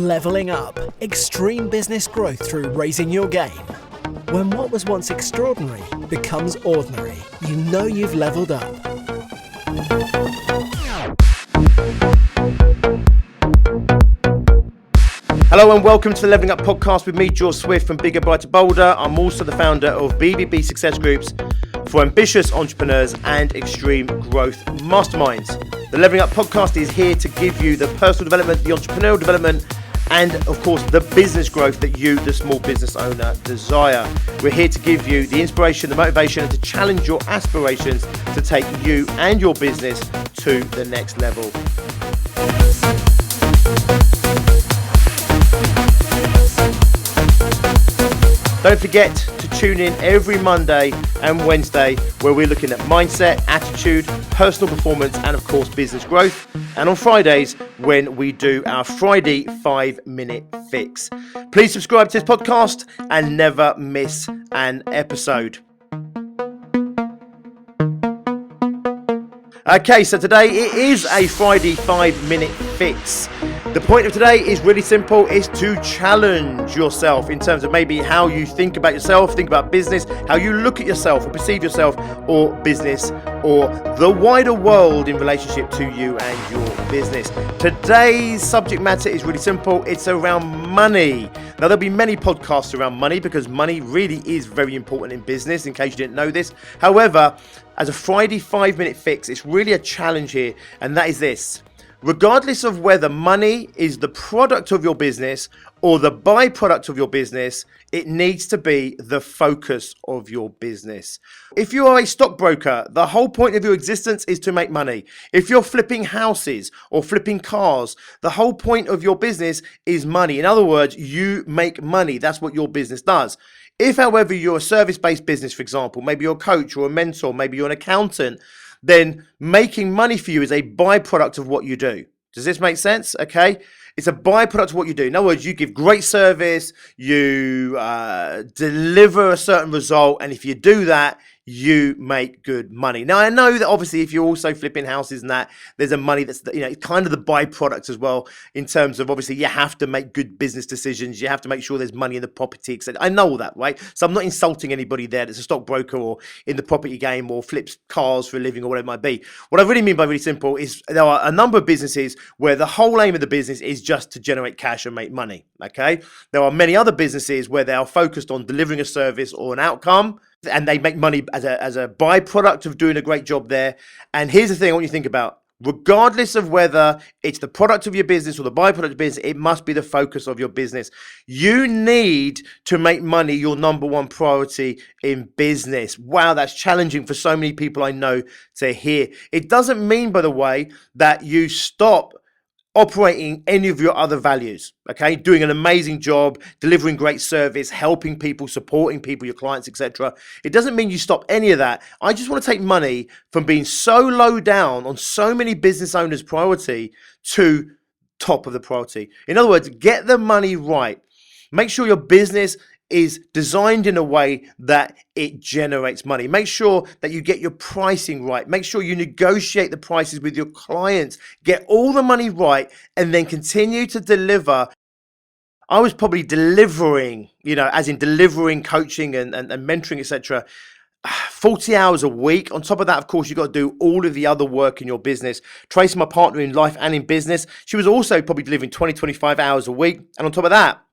Leveling up. Extreme business growth through raising your game. When what was once extraordinary becomes ordinary, you know you've leveled up. Hello and welcome to the Leveling Up podcast with me, George Swift from Bigger, Brighter, Bolder. I'm also the founder of BBB Success Groups for ambitious entrepreneurs and extreme growth masterminds. The Leveling Up podcast is here to give you the personal development, the entrepreneurial development, and of course the business growth that you, the small business owner, desire. We're here to give you the inspiration, the motivation, and to challenge your aspirations to take you and your business to the next level. Don't forget to tune in every Monday and Wednesday where we're looking at mindset, attitude, personal performance, and of course business growth. And on Fridays when we do our Friday 5-minute fix. Please subscribe to this podcast and never miss an episode. Okay, so today it is a Friday 5-minute fix. The point of today is really simple. It's to challenge yourself in terms of maybe how you think about yourself, think about business, how you look at yourself or perceive yourself or business or the wider world in relationship to you and your business. Today's subject matter is really simple. It's around money. Now, there'll be many podcasts around money because money really is very important in business, in case you didn't know this. However, as a Friday 5-minute fix, it's really a challenge here, and that is this. Regardless of whether money is the product of your business or the byproduct of your business, it needs to be the focus of your business. If you are a stockbroker, the whole point of your existence is to make money. If you're flipping houses or flipping cars, the whole point of your business is money. In other words, you make money. That's what your business does. If, however, you're a service-based business, for example, maybe you're a coach or a mentor, maybe you're an accountant, then making money for you is a byproduct of what you do. Does this make sense? Okay. It's a byproduct of what you do. In other words, you give great service, you deliver a certain result, and if you do that, you make good money. Now, I know that obviously if you're also flipping houses and that, there's a money that's, kind of the byproduct as well, in terms of obviously you have to make good business decisions. You have to make sure there's money in the property, etc. I know all that, right? So I'm not insulting anybody there that's a stockbroker or in the property game or flips cars for a living or whatever it might be. What I really mean by really simple is there are a number of businesses where the whole aim of the business is just to generate cash and make money, okay? There are many other businesses where they are focused on delivering a service or an outcome, and they make money as a byproduct of doing a great job there. And here's the thing I want you to think about. Regardless of whether it's the product of your business or the byproduct of business, it must be the focus of your business. You need to make money your number one priority in business. Wow, that's challenging for so many people I know to hear. It doesn't mean, by the way, that you stop operating any of your other values, okay? Doing an amazing job, delivering great service, helping people, supporting people, your clients, etc. It doesn't mean you stop any of that. I just want to take money from being so low down on so many business owners' priority to top of the priority. In other words, get the money right. Make sure your business is designed in a way that it generates money. Make sure that you get your pricing right. Make sure you negotiate the prices with your clients. Get all the money right and then continue to deliver. I was probably delivering, as in delivering coaching and mentoring, etc. 40 hours a week. On top of that, of course, you've got to do all of the other work in your business. Tracy, my partner in life and in business, she was also probably delivering 20, 25 hours a week. And on top of that,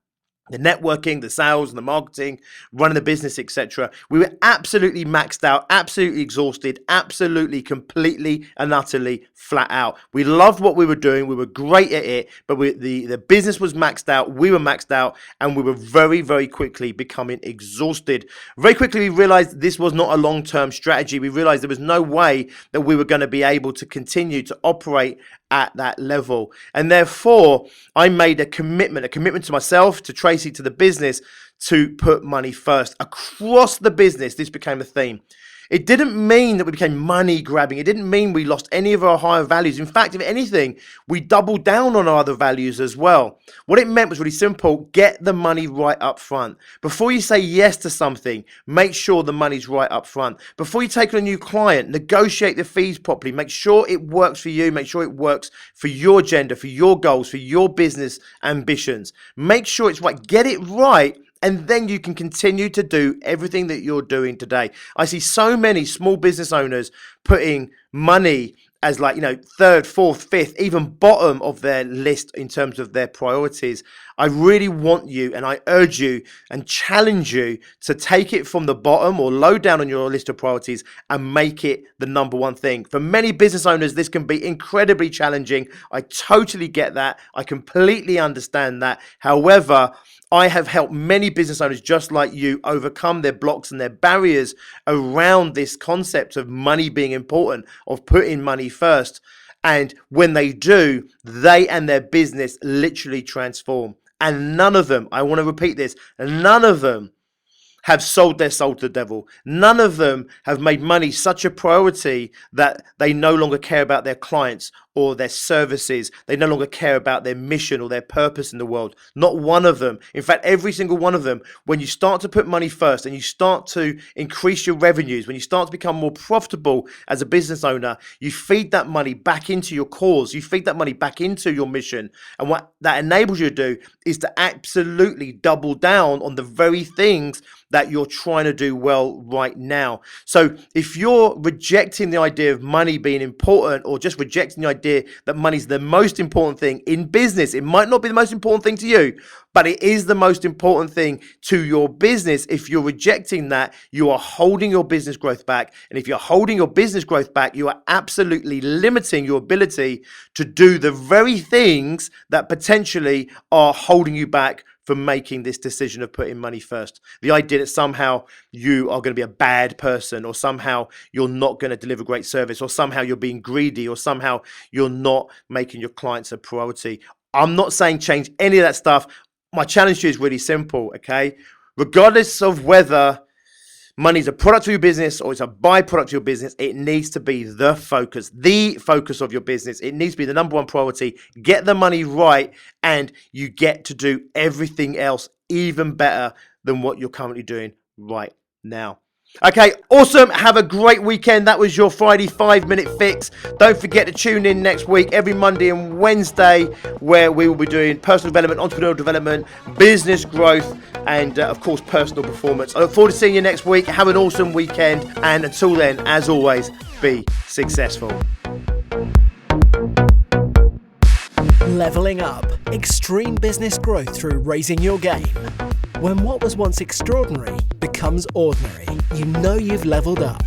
the networking, the sales and the marketing, running the business, etc. We were absolutely maxed out, absolutely exhausted, absolutely, completely and utterly flat out. We loved what we were doing. We were great at it, but the business was maxed out. We were maxed out and we were very, very quickly becoming exhausted. Very quickly, we realized this was not a long-term strategy. We realized there was no way that we were going to be able to continue to operate at that level. And therefore, I made a commitment to myself, to Tracy, to the business, to put money first. Across the business, this became a theme. It didn't mean that we became money grabbing. It didn't mean we lost any of our higher values. In fact, if anything, we doubled down on our other values as well. What it meant was really simple. Get the money right up front. Before you say yes to something, make sure the money's right up front. Before you take on a new client, negotiate the fees properly. Make sure it works for you. Make sure it works for your agenda, for your goals, for your business ambitions. Make sure it's right. Get it right. And then you can continue to do everything that you're doing today. I see so many small business owners putting money as third, fourth, fifth, even bottom of their list in terms of their priorities. I really want you, and I urge you and challenge you to take it from the bottom or low down on your list of priorities and make it the number one thing. For many business owners, this can be incredibly challenging. I totally get that. I completely understand that. However, I have helped many business owners just like you overcome their blocks and their barriers around this concept of money being important, of putting money first. And when they do, they and their business literally transform. And none of them, I want to repeat this, none of them have sold their soul to the devil. None of them have made money such a priority that they no longer care about their clients or their services. They no longer care about their mission or their purpose in the world. Not one of them. In fact, every single one of them, when you start to put money first and you start to increase your revenues, when you start to become more profitable as a business owner, you feed that money back into your cause. You feed that money back into your mission. And what that enables you to do is to absolutely double down on the very things that you're trying to do well right now. So if you're rejecting the idea of money being important, or just rejecting the idea that money's the most important thing in business, it might not be the most important thing to you, but it is the most important thing to your business. If you're rejecting that, you are holding your business growth back. And if you're holding your business growth back, you are absolutely limiting your ability to do the very things that potentially are holding you back from making this decision of putting money first. The idea that somehow you are going to be a bad person, or somehow you're not going to deliver great service, or somehow you're being greedy, or somehow you're not making your clients a priority. I'm not saying change any of that stuff. My challenge to you is really simple, okay? Regardless of whether money is a product of your business or it's a byproduct of your business, it needs to be the focus of your business. It needs to be the number one priority. Get the money right, and you get to do everything else even better than what you're currently doing right now. Okay, awesome. Have a great weekend. That was your Friday 5-minute fix. Don't forget to tune in next week, every Monday and Wednesday, where we will be doing personal development, entrepreneurial development, business growth, and of course, personal performance. I look forward to seeing you next week. Have an awesome weekend. And until then, as always, be successful. Leveling up. Extreme business growth through raising your game. When what was once extraordinary becomes ordinary, you know you've leveled up.